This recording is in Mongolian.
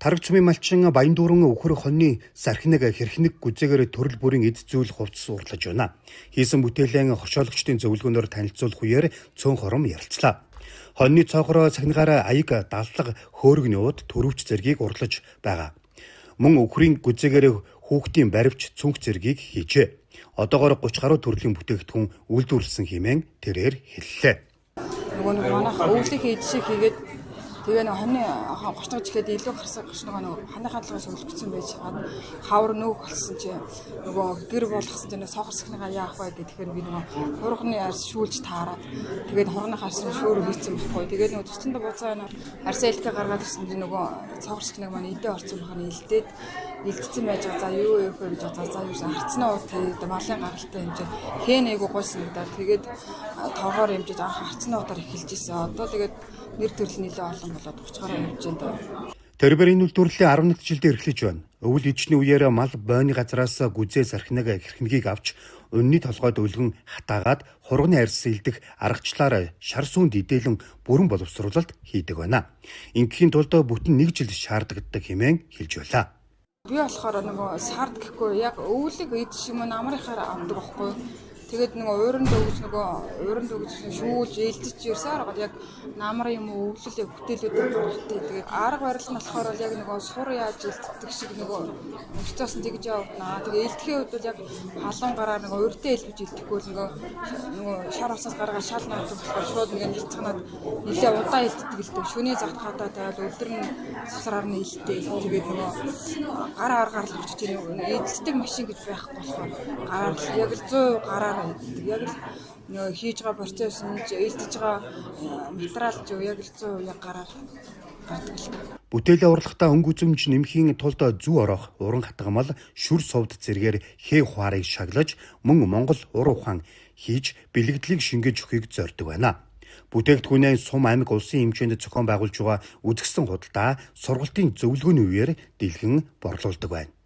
Хараг цумын малчин Баяндууран Өхөр хоньны сархинаг хэрхнэг гүзээгээр төрөл бүрийн эд зүйл хувцас уурлаж байна. Хийсэн бүтээлэн хоршоологчдын зөвлөгөөнөөр танилцуулах үеэр цөөн хором ярилцлаа. Хоньны цоохороо цахилгаараа аяг даллага хөөргөний ууд төрөвч зэргийг урлаж байгаа. Мөн өхрийн гүзээгээр хүүхдийн баривч цүнх зэргийг хийжээ. Одоогоор 30 гаруй төрлийн бүтээгдэхүүн үйлдвэрлэсэн хэмээн тэрээр хэллээ. Нөгөө манайх өвлөх хийж шиг хийгээд тэгээ нэг хоньны гочнож ихэд илүү гарсан гочногоо нөгөө ханы хаалгаас өлгцсөн байж хаад хавар нөөх болсон чи нөгөө гэр болгосон чинь сохор сахныгаа яах вэ гэхээр би нөгөө хурганы арс шүүлж таараад тэгээд хурганы харсан шөөрө хийцэн байхгүй тэгээд нөгөө тусланда буцаа арсаа илтгэе гаргаад ирсэн чинь нөгөө сохор сахныг маань идэ орсон баханы илдээд илтцсэн байж байгаа. За юу вэ гэж бодоо. За юу харцнаа уу тэгээд малын гаралтай хэмжээ хэн айгу гойсон гэдэг. Тэгээд тоогоор хэмжиж анх харцнаа удаар эхэлж ирсэн. Одоо тэгээд нэр төрөл нэлээ олон болоод 30 гаруй явж байна. Тэрбэрийн үйлдвэрлэлийн 11 жилдээ эрхлэж байна. Өвөл ичний үеэр мал бойны газраас гүзээ сархинаг хэрхнгийг авч өнний толгойд өлгөн хатаагаад хурганы арьс илдэх аргачлаар шар сүүнд идэлэн бүрэн боловсруулалт хийдэг байна. Ингээхийн тулд бүтэн 1 жил шаарддаг хэмээн хэлж байлаа. Би болохоор нөгөө сард гэхгүй яг өвлөг ид шиг мөн амрынхаар авдаг байхгүй. Тэгээд нөгөө ууранд өгж шүүлж ээлжиж ерсээр гол яг намар юм уу өвлөл бүтээлүүд гаргахтай. Тэгээд арга барил нь болохоор яг нөгөө сур яаж ээлждэг шиг нөгөө өчтөөс нь тэгж явна. Тэгээд ээлдэхийн үед бол яг халуун гараар нөгөө урдээ ээлжиж илдэхгүй л нөгөө шар усаас гаргаад шал наадаг болохоор шууд ингээд хилцгнаад нэлээ удаан ээлждэг л дээ. Шөнийн загт хатаа тавиал өдөр нь цусраар нь ээлдээ. Тэгээд нөгөө гараар гарлуулж чинь ээлждэг машин гэж байхгүй болохоор гараар яг л 100 гараар яг л нөө хийж байгаа процесс нь ээлдэж байгаа материал зөв яг л 100% яг гараар гардаг л. Бүтээлээ урлахдаа өнгө үзэмж нэмхийн тулд зүү орох, уран хатгамал, шүр совд зэргээр хээ хуарыг шаглаж, мөн Монгол уран ухаан хийж бэлэгдлийг шингээж өгөхийг зорддог байна. Бүтээгдэхүүнээ сум аймаг улсын хэмжээнд зохион байгуулж байгаа үзэсгэлэн худалдаа сургалтын зөвлөгөөний үеэр дэлгэн борлуулдаг байна.